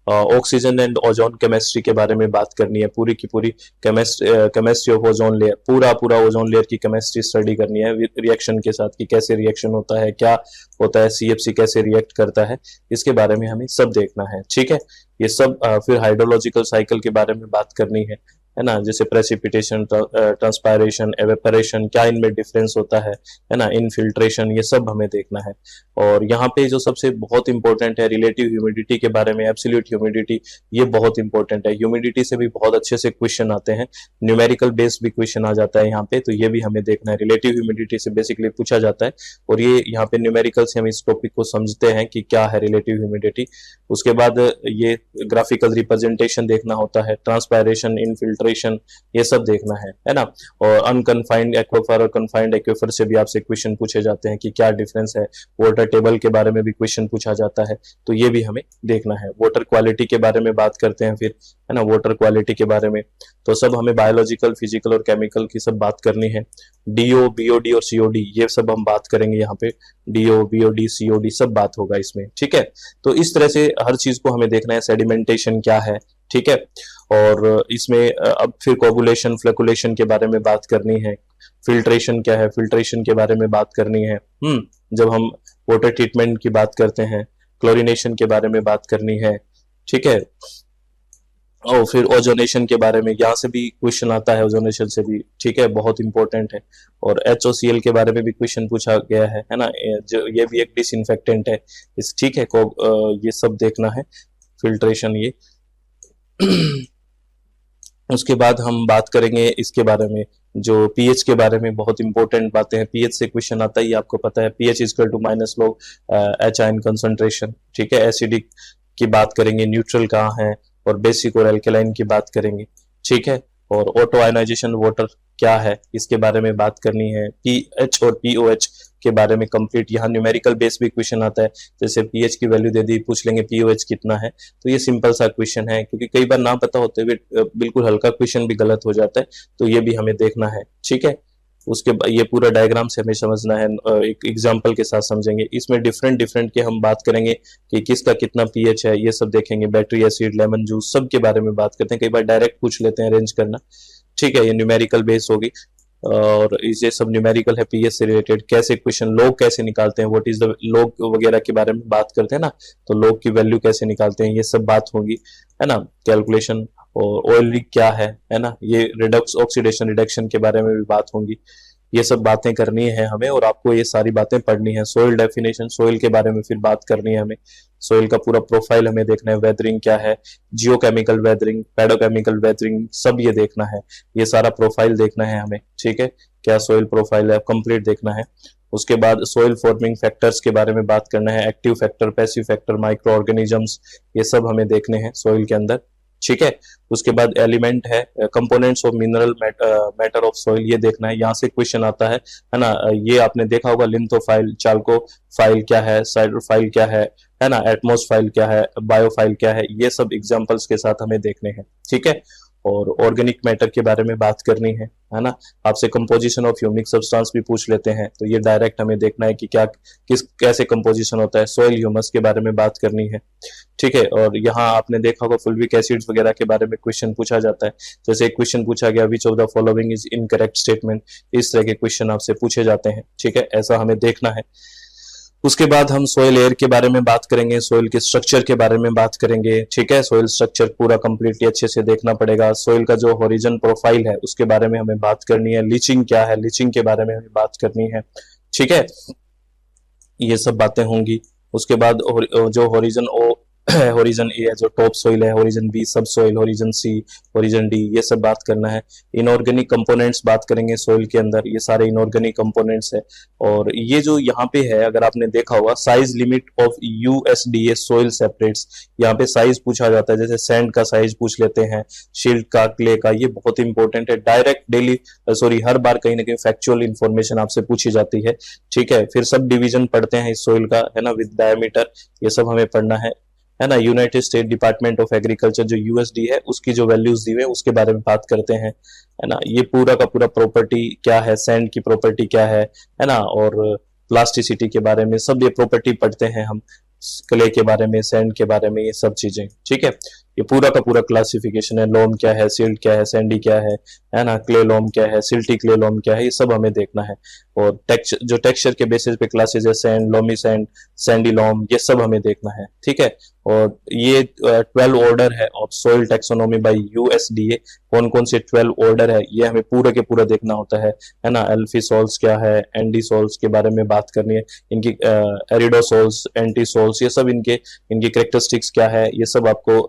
ऑक्सीजन एंड ओजोन केमिस्ट्री के बारे में बात करनी है, पूरी की पूरी केमिस्ट्री ऑफ ओजोन लेयर, पूरा पूरा ओजोन लेयर की केमिस्ट्री स्टडी करनी है रिएक्शन के साथ, कि कैसे रिएक्शन होता है, क्या होता है, सीएफसी कैसे रिएक्ट करता है, इसके बारे में हमें सब देखना है। ठीक है, ये सब फिर हाइड्रोलॉजिकल साइकिल के बारे में बात करनी है ना, जैसे प्रेसिपिटेशन, ट्रांसपायरेशन, एवेपोरेशन, क्या इनमें डिफरेंस होता है ना, इनफिल्ट्रेशन, ये सब हमें देखना है। और यहाँ पे जो सबसे बहुत इंपॉर्टेंट है, रिलेटिव ह्यूमिडिटी के बारे में, एब्सोल्यूट ह्यूमिडिटी, ये बहुत इंपॉर्टेंट है। ह्यूमिडिटी से भी बहुत अच्छे से क्वेश्चन आते हैं, न्यूमेरिकल बेस्ड भी क्वेश्चन आ जाता है यहाँ पे, तो ये भी हमें देखना है। रिलेटिव ह्यूमिडिटी से बेसिकली पूछा जाता है, और ये यहाँ पे न्यूमेरिकल से हम इस टॉपिक को समझते हैं कि क्या है रिलेटिव ह्यूमिडिटी। उसके बाद ये ग्राफिकल रिप्रेजेंटेशन देखना होता है, ट्रांसपायरेशन, इनफिल्ट्रेशन, ये सब देखना है ना। और अनकन्फाइंड एक्वाफर और कन्फाइंड एक्वाफर से भी आपसे क्वेश्चन पूछे जाते हैं कि क्या डिफरेंस है। वाटर टेबल के बारे में भी क्वेश्चन पूछा जाता है, तो ये भी हमें देखना है। वाटर क्वालिटी के बारे में बात करते हैं फिर, है ना, वाटर क्वालिटी के बारे में, तो सब हमें बायोलॉजिकल, फिजिकल और केमिकल की सब बात करनी है। डीओ, बीओडी और सीओडी, ये सब हम बात करेंगे यहाँ पे, डीओ, बीओडी, सीओडी सब बात होगा इसमें। ठीक है, तो इस तरह से हर चीज को हमें देखना है। सेडिमेंटेशन क्या है, ठीक है, और इसमें अब फिर कोगुलेशन, फ्लकुलेशन के बारे में बात करनी है। फिल्ट्रेशन क्या है, फिल्ट्रेशन के बारे में बात करनी है। जब हम वाटर ट्रीटमेंट की बात करते हैं, क्लोरिनेशन के बारे में बात करनी है। ठीक है, और फिर ओजोनेशन के बारे में, यहाँ से भी क्वेश्चन आता है, ओजोनेशन से भी। ठीक है, बहुत इंपॉर्टेंट है। और HOCl के बारे में भी क्वेश्चन पूछा गया है ना, जो ये भी एक डिसइंफेक्टेंट है इस। ठीक है, ये सब देखना है, फिल्ट्रेशन ये। उसके बाद हम बात करेंगे इसके बारे में, जो पीएच के बारे में बहुत इंपॉर्टेंट बातें हैं। पीएच से क्वेश्चन आता ही आपको पता है, pH equal to minus log H ion concentration. ठीक है, एसिडिक की बात करेंगे, न्यूट्रल कहाँ है, और बेसिक और एल्केलाइन की बात करेंगे। ठीक है, और ऑटो आयनाइजेशन वाटर क्या है, इसके बारे में बात करनी है। पीएच और पीओएच के बारे में कंप्लीट, यहाँ न्यूमेरिकल बेस भी क्वेश्चन आता है, जैसे पीएच की वैल्यू दे दी, पूछ लेंगे पीओएच कितना है, तो ये सिंपल सा क्वेश्चन है, क्योंकि कई बार ना पता होते हुए बिल्कुल हल्का क्वेश्चन भी गलत हो जाता है, तो ये भी हमें देखना है। ठीक है, ये पूरा डायग्राम से हमें समझना है, एक एग्जांपल के साथ समझेंगे। इसमें डिफरेंट डिफरेंट के हम बात करेंगे कि किसका कितना पीएच है, ये सब देखेंगे। बैटरी एसिड, लेमन जूस, सब के बारे में बात करते हैं। कई बार डायरेक्ट पूछ लेते हैं अरेंज करना, ठीक है, ये न्यूमेरिकल बेस होगी। और ये सब न्यूमेरिकल है, पीएच से रिलेटेड। कैसे क्वेश्चन लोग कैसे निकालते हैं, व्हाट इज द लोग वगैरह के बारे में बात करते हैं ना, तो लोग की वैल्यू कैसे निकालते हैं, ये सब बात होगी, है ना। कैलकुलेशन, और ऑयल रीग क्या है ना, ये रिडक्स ऑक्सीडेशन रिडक्शन के बारे में भी बात होगी। ये सब बातें करनी है हमें, और आपको ये सारी बातें पढ़नी है। सोइल डेफिनेशन, सोइल के बारे में फिर बात करनी है हमें। सोइल का पूरा प्रोफाइल हमें देखना है, वेदरिंग क्या है, जियोकेमिकल वेदरिंग, पेडोकेमिकल वेदरिंग, सब ये देखना है। ये सारा प्रोफाइल देखना है हमें, ठीक है, क्या सोइल प्रोफाइल है, कंप्लीट देखना है। उसके बाद सोइल फॉर्मिंग फैक्टर्स के बारे में बात करना है, active factor, passive factor, micro organisms, ये सब हमें देखने हैं सोइल के अंदर, ठीक है। उसके बाद एलिमेंट है, components of mineral matter of soil, ये देखना है। यहाँ से क्वेश्चन आता है ना। ये आपने देखा होगा, लिंथोफाइल, चाल्कोफाइल क्या है, साइड्रोफाइल क्या है ना, एटमोसफाइल क्या है, बायोफाइल क्या है, ये सब एग्जांपल्स के साथ हमें देखने हैं, ठीक है। और ऑर्गेनिक मैटर के बारे में बात करनी है ना। आपसे कंपोजिशन ऑफ ह्यूमिक सब्सटेंस भी पूछ लेते हैं, तो ये डायरेक्ट हमें देखना है कि क्या कैसे कंपोजिशन होता है। सॉइल ह्यूमस के बारे में बात करनी है, ठीक है। और यहाँ आपने देखा होगा फुल्विक एसिड्स वगैरह के बारे में क्वेश्चन पूछा जाता है। जैसे एक क्वेश्चन पूछा गया, which of the following is incorrect statement, इस तरह के क्वेश्चन आपसे पूछे जाते हैं, ठीक है, ऐसा हमें देखना है। उसके बाद हम सोइल एयर के बारे में बात करेंगे, सोइल के स्ट्रक्चर के बारे में बात करेंगे, ठीक है। सोइल स्ट्रक्चर पूरा कंप्लीटली अच्छे से देखना पड़ेगा। सोइल का जो होरिजन प्रोफाइल है उसके बारे में हमें बात करनी है। लीचिंग क्या है, लीचिंग के बारे में हमें बात करनी है, ठीक है, ये सब बातें होंगी। उसके बाद जो होरिजन ओ होरिजन ए है, जो टॉप सोइल है, होरिजन बी सब सोइल, होरिजन सी, होरिजन डी, ये सब बात करना है। इनऑर्गेनिक कंपोनेंट्स बात करेंगे सोइल के अंदर, ये सारे इनऑर्गेनिक कंपोनेंट्स है। और ये जो यहाँ पे है, अगर आपने देखा होगा, size limit of USDA soil separates, यहाँ पे साइज पूछा जाता है। जैसे सैंड का साइज पूछ लेते हैं, शिल्ट का, क्ले का, ये बहुत इंपॉर्टेंट है। डायरेक्ट डेली हर बार कहीं ना कहीं फैक्चुअल इंफॉर्मेशन आपसे पूछी जाती है, ठीक है। फिर सब डिवीजन पढ़ते हैं इस सोइल का, है ना, विद डायमीटर, ये सब हमें पढ़ना है ना। United state department of agriculture जो यूएसडी है, उसकी जो वैल्यूज दी हुई है उसके बारे में बात करते हैं, है ना। ये पूरा का पूरा प्रॉपर्टी क्या है, सैंड की प्रॉपर्टी क्या है ना, और प्लास्टिसिटी के बारे में सब ये प्रॉपर्टी पढ़ते हैं हम। क्ले के बारे में, सैंड के बारे में, ये सब चीजें, ठीक है। ये पूरा का पूरा क्लासिफिकेशन है। लोम क्या है, सिल्ट क्या है, सैंडी क्या है ना, क्ले लोम क्या है, सिल्टी क्ले लोम क्या है, ये सब हमें देखना है। और जो टेक्सचर के बेसिस पे क्लासेस है, सैंड, लोमी सैंड, सैंडी लोम, ये सब हमें देखना है, ठीक है। और ये 12 ऑर्डर है of soil taxonomy by USDA, कौन कौन से 12 ऑर्डर है ये हमें पूरा के पूरा देखना होता है ना। एल्फीसोल्स क्या है, एंडीसोल्स के बारे में बात करनी है, इनकी एरिडोसोल्स, एंटीसोल्स, ये सब इनकी कैरेक्टरिस्टिक्स क्या है, ये सब आपको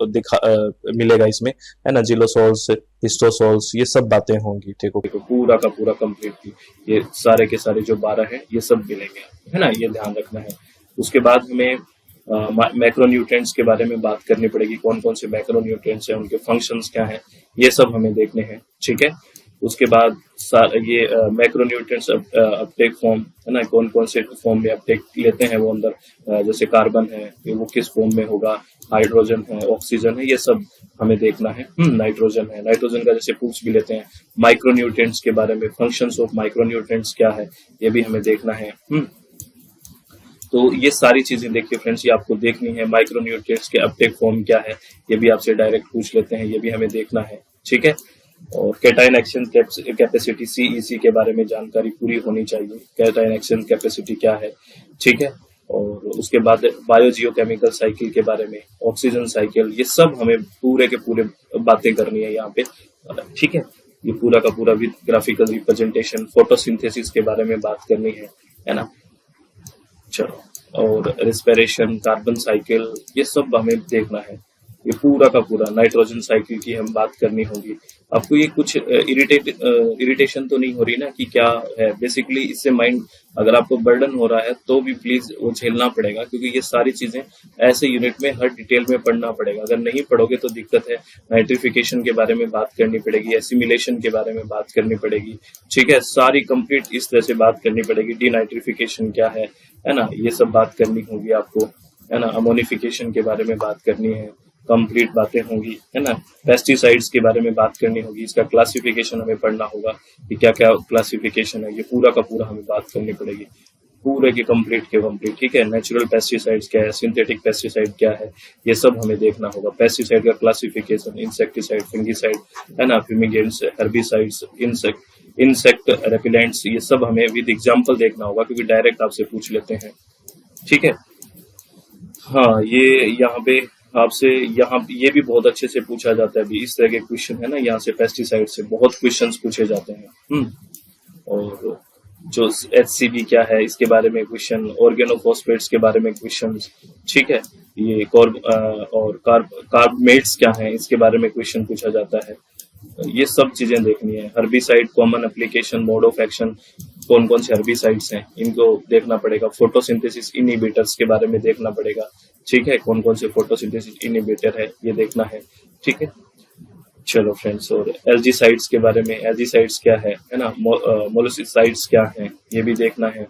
मिलेगा इसमें, है ना। जिलोसोल्स, हिस्टोसोल्स, ये सब बातें होंगी, ठीक है। पूरा का पूरा कंप्लीटली ये सारे के सारे जो 12 हैं ये सब मिलेंगे, है ना, ये ध्यान रखना है। उसके बाद हमें मैक्रोन्यूट्रिएंट्स के बारे में बात करनी पड़ेगी, कौन कौन से मैक्रोन्यूट्रिएंट्स हैं, उनके फंक्शंस क्या हैं, ये सब हमें देखने हैं, ठीक है। उसके बाद ये मैक्रोन्यूट्रिएंट्स अपटेक फॉर्म, है ना, कौन कौन से फॉर्म में अपटेक लेते हैं वो अंदर, जैसे कार्बन है, वो किस फॉर्म में होगा, हाइड्रोजन है, ऑक्सीजन है, ये सब हमें देखना है। नाइट्रोजन है, नाइट्रोजन का जैसे पूछ भी लेते हैं। माइक्रोन्यूट्रिएंट्स के बारे में, फंक्शंस ऑफ माइक्रोन्यूट्रिएंट्स क्या है, ये भी हमें देखना है। तो ये सारी चीजें देखिए फ्रेंड्स, ये आपको देखनी है। माइक्रोन्यूट्रिएंट्स के अपटेक फॉर्म क्या है, ये भी आपसे डायरेक्ट पूछ लेते हैं, ये भी हमें देखना है, ठीक है। और कैटायन एक्शन कैपेसिटी, सीईसी के बारे में जानकारी पूरी होनी चाहिए। कैटायन एक्शन कैपेसिटी क्या है, ठीक है। और उसके बाद बायोजियोकेमिकल साइकिल के बारे में, ऑक्सीजन साइकिल, ये सब हमें पूरे के पूरे बातें करनी है यहाँ पे, ठीक है। ये पूरा का पूरा विद ग्राफिकल रिप्रेजेंटेशन, फोटोसिंथेसिस के बारे में बात करनी है ना। चलो, और रेस्पिरेशन, कार्बन साइकिल, ये सब हमें देखना है। ये पूरा का पूरा नाइट्रोजन साइकिल की हम बात करनी होगी। आपको ये कुछ इरिटेशन तो नहीं हो रही ना कि क्या है? बेसिकली इससे माइंड, अगर आपको बर्डन हो रहा है तो भी प्लीज वो झेलना पड़ेगा, क्योंकि ये सारी चीजें ऐसे यूनिट में हर डिटेल में पढ़ना पड़ेगा। अगर नहीं पढ़ोगे तो दिक्कत है। नाइट्रिफिकेशन के बारे में बात करनी पड़ेगी, एसिमिलेशन के बारे में बात करनी पड़ेगी, ठीक है। सारी कंप्लीट इस तरह से बात करनी पड़ेगी। डीनाइट्रिफिकेशन क्या है ना, ये सब बात करनी होगी आपको, है ना। अमोनिफिकेशन के बारे में बात करनी है, कंप्लीट बातें होंगी, है ना। पेस्टिसाइड्स के बारे में बात करनी होगी, इसका क्लासिफिकेशन हमें पढ़ना होगा कि क्या क्या क्लासिफिकेशन है, ये पूरा का पूरा हमें बात करनी पड़ेगी, पूरे के कंप्लीट, ठीक है। नेचुरल पेस्टिसाइड्स क्या है, सिंथेटिक पेस्टिसाइड क्या है, ये सब हमें देखना होगा। पेस्टिसाइड का क्लासिफिकेशन, इंसेक्टिसाइड, फंगिसाइड, है ना, फ्यूमिगेंट्स, हेर्बिसाइड्स, इंसेक्ट रेपिलेंट्स, ये सब हमें विद एग्जांपल देखना होगा, क्योंकि डायरेक्ट आपसे पूछ लेते हैं, ठीक है। हाँ, ये यहाँ पे आपसे यहाँ ये भी बहुत अच्छे से पूछा जाता है, अभी इस तरह के क्वेश्चन है ना, यहाँ से पेस्टिसाइड से बहुत क्वेश्चंस पूछे जाते हैं। और जो HCB क्या है इसके बारे में क्वेश्चन, ऑर्गेनोफॉस्फेट्स के बारे में क्वेश्चन, ठीक है। ये और कार्बमेट्स क्या है इसके बारे में क्वेश्चन पूछा जाता है। ये सब चीजें देखनी है। Herbicide, common application, mode of action, कौन कौन से हर्बिसाइड्स हैं इनको देखना पड़ेगा। फोटोसिंथेसिस इनहिबिटर्स के बारे में देखना पड़ेगा, ठीक है, कौन कौन से फोटोसिंथेसिस इनहिबिटर है ये देखना है, ठीक है। चलो फ्रेंड्स, और एल्जीसाइड्स के बारे में, एल्जीसाइड्स क्या है ना, मोलस्किसाइड्स क्या है ये भी देखना है।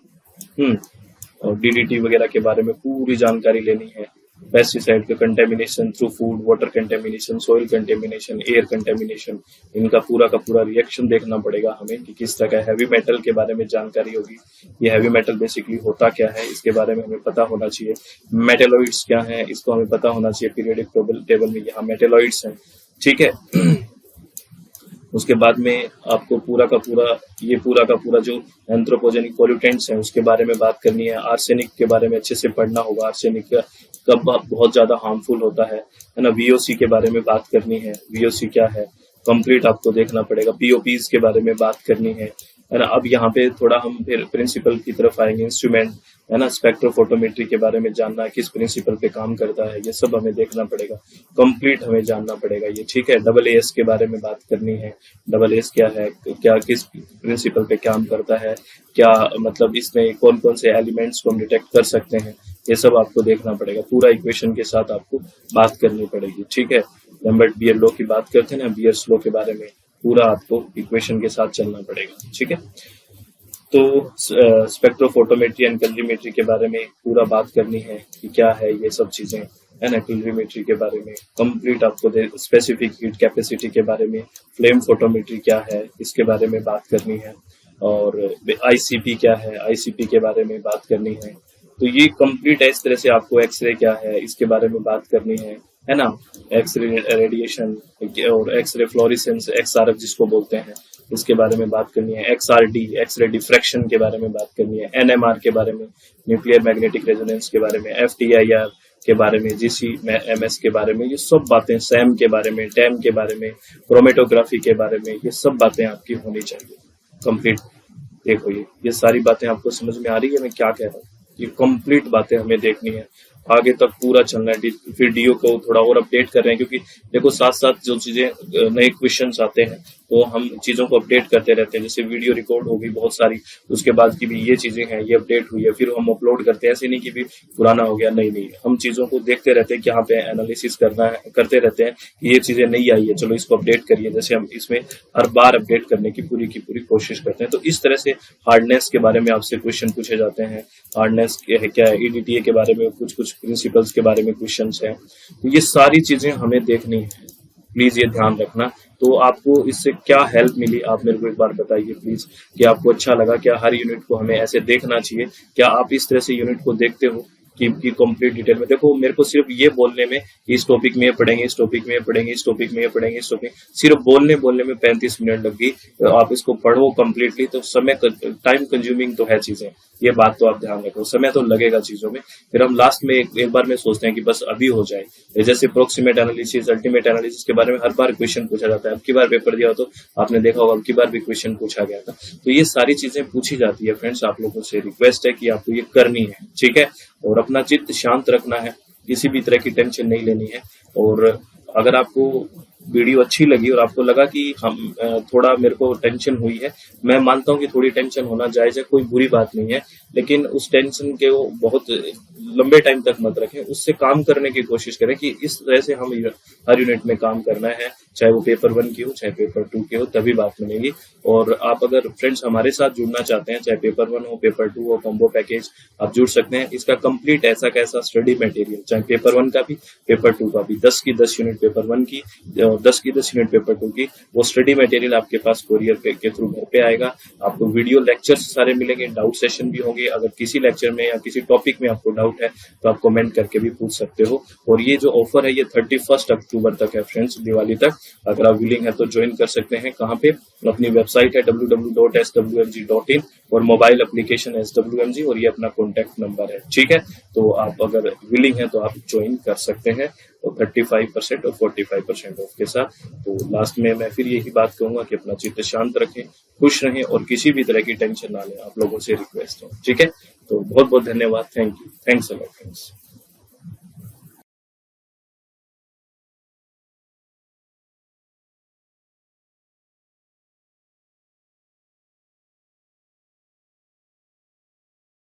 और DDT वगैरह के बारे में पूरी जानकारी लेनी है। पेस्टिसाइड का contamination through food, water contamination, soil contamination, air contamination, इनका पूरा का पूरा रिएक्शन देखना पड़ेगा हमें कि किस तरह का। हैवी मेटल के बारे में जानकारी होगी, ये हैवी मेटल बेसिकली होता क्या है इसके बारे में हमें पता होना चाहिए। मेटेलॉइड्स क्या है इसको हमें पता होना चाहिए, पीरियोडिक टेबल में यहाँ मेटेलॉइड्स हैं, ठीक है। उसके बाद में आपको पूरा का पूरा जो एंथ्रोपोजेनिक पॉल्यूटेंट्स हैं उसके बारे में बात करनी है। आर्सेनिक के बारे में अच्छे से पढ़ना होगा, आर्सेनिक कब बहुत ज्यादा हार्मफुल होता है ना। VOC के बारे में बात करनी है, VOC क्या है कंप्लीट आपको देखना पड़ेगा। POPs के बारे में बात करनी है ना। अब यहाँ पे थोड़ा हम फिर प्रिंसिपल की तरफ आएंगे, इंस्ट्रूमेंट, है ना। स्पेक्ट्रोफोटोमेट्री के बारे में जानना है, किस प्रिंसिपल पे काम करता है, ये सब हमें देखना पड़ेगा, कंप्लीट हमें जानना पड़ेगा ये, ठीक है। AAS के बारे में बात करनी है, AAS क्या है, क्या किस प्रिंसिपल पे काम करता है, क्या मतलब इसमें कौन कौन से एलिमेंट्स को हम डिटेक्ट कर सकते हैं, ये सब आपको देखना पड़ेगा। पूरा इक्वेशन के साथ आपको बात करनी पड़ेगी, ठीक है। लैम्बर्ट बियर लॉ की बात करते हैं ना, बियर्स लॉ के बारे में पूरा आपको इक्वेशन के साथ चलना पड़ेगा, ठीक है। तो स्पेक्ट्रोफोटोमेट्री एंड कैलोरीमेट्री के बारे में पूरा बात करनी है कि क्या है ये सब चीजें, है ना। कैलोरीमेट्री के बारे में कंप्लीट आपको स्पेसिफिक हीट कैपेसिटी के बारे में, फ्लेम फोटोमेट्री क्या है इसके बारे में बात करनी है। और ICP क्या है, ICP के बारे में बात करनी है। तो ये कंप्लीट है। इस तरह से आपको एक्सरे क्या है इसके बारे में बात करनी है ना। एक्सरे रेडिएशन और एक्सरे फ्लोरेसेंस, XRF जिसको बोलते हैं, इसके बारे में बात करनी है। XRD, एक्सरे डिफ्रैक्शन के बारे में बात करनी है। NMR के बारे में, न्यूक्लियर मैग्नेटिक रेजोनेंस के बारे में, FTIR के बारे में, GCMS के बारे में, ये सब बातें, SAM के बारे में, TEM के बारे में, क्रोमेटोग्राफी के बारे में, ये सब बातें आपकी होनी चाहिए कंप्लीट। देखो ये सारी बातें आपको समझ में आ रही है मैं क्या कह रहा हूँ, ये कंप्लीट बातें हमें देखनी है, आगे तक पूरा चलना है। फिर DO को थोड़ा और अपडेट कर रहे हैं, क्योंकि देखो साथ साथ जो चीजें नए क्वेश्चंस आते हैं तो हम चीजों को अपडेट करते रहते हैं। जैसे वीडियो रिकॉर्ड हो गई बहुत सारी, उसके बाद की भी ये चीजें हैं, ये अपडेट हुई है, फिर हम अपलोड करते हैं। ऐसे नहीं कि भी पुराना हो गया, नहीं, हम चीजों को देखते रहते हैं कि यहाँ पे एनालिसिस करते रहते हैं कि ये चीजें नहीं आई है, चलो इसको अपडेट करिए। जैसे हम इसमें हर बार अपडेट करने की पूरी कोशिश करते हैं। तो इस तरह से हार्डनेस के बारे में आपसे क्वेश्चन पूछे जाते हैं। हार्डनेस क्या है, EDTA के बारे में कुछ प्रिंसिपल्स के बारे में क्वेश्चन है। तो ये सारी चीजें हमें देखनी है, प्लीज ये ध्यान रखना। तो आपको इससे क्या हेल्प मिली आप मेरे को एक बार बताइए प्लीज, कि आपको अच्छा लगा क्या, हर यूनिट को हमें ऐसे देखना चाहिए क्या, आप इस तरह से यूनिट को देखते हो कि कंप्लीट डिटेल में। देखो मेरे को सिर्फ ये बोलने में, इस टॉपिक में पढ़ेंगे, इस टॉपिक में पढ़ेंगे, इस टॉपिक में पढ़ेंगे, इस टॉपिक, सिर्फ बोलने में 35 मिनट लग गई। तो आप इसको पढ़ो कंप्लीटली, तो समय टाइम कंज्यूमिंग तो है चीजें, ये बात तो आप ध्यान रखो, समय तो लगेगा चीजों में। फिर हम लास्ट में एक बार में सोचते हैं कि बस अभी हो जाए। जैसे प्रोक्सीमेट एनालिसिस, अल्टीमेट एनालिसिस के बारे में हर बार क्वेश्चन पूछा जाता है। अब की बार पेपर दिया हो तो आपने देखा होगा, अब की बार भी क्वेश्चन पूछा गया था। तो ये सारी चीजें पूछी जाती है फ्रेंड्स, आप लोगों से रिक्वेस्ट है कि आपको ये करनी है, ठीक है। और अपना चित्त शांत रखना है, किसी भी तरह की टेंशन नहीं लेनी है। और अगर आपको वीडियो अच्छी लगी और आपको लगा कि हम थोड़ा मेरे को टेंशन हुई है, मैं मानता हूँ कि थोड़ी टेंशन होना जायज है, कोई बुरी बात नहीं है, लेकिन उस टेंशन के वो बहुत लंबे टाइम तक मत रखें, उससे काम करने की कोशिश करें कि इस तरह से हम हर यूनिट में काम करना है, चाहे वो पेपर 1 की हो चाहे पेपर 2 की हो, तभी बात बनेगी। और आप अगर फ्रेंड्स हमारे साथ जुड़ना चाहते हैं, चाहे पेपर 1 हो पेपर 2 हो, कॉम्बो पैकेज आप जुड़ सकते हैं। इसका कंप्लीट ऐसा कैसा स्टडी मटेरियल, चाहे पेपर 1 का भी पेपर 2 का भी, 10 की 10 यूनिट पेपर 1 की, 10 की 10 यूनिट पेपर 2 की, वो स्टडी मटेरियल आपके पास कोरियर के थ्रू घर पे आएगा। आपको वीडियो लेक्चर्स सारे मिलेंगे, डाउट सेशन भी होंगे। अगर किसी लेक्चर में या किसी टॉपिक में आपको डाउट है तो आप कमेंट करके भी पूछ सकते हो। और ये जो ऑफर है ये 31 अक्टूबर तक है फ्रेंड्स, दिवाली तक। अगर आप विलिंग है तो ज्वाइन कर सकते हैं। कहाँ पे? अपनी वेबसाइट है www.swmg.in और मोबाइल एप्लीकेशन SWMG, और ये अपना कॉन्टैक्ट नंबर है, ठीक है। तो आप अगर विलिंग है तो आप ज्वाइन कर सकते हैं, और 35% और 45% ऑफ के साथ। तो लास्ट में मैं फिर यही बात कहूंगा कि अपना चित्त शांत रखें, खुश रहें और किसी भी तरह की टेंशन ना लें, आप लोगों से रिक्वेस्ट है, ठीक है। तो बहुत बहुत धन्यवाद, thank you, thanks a lot friends.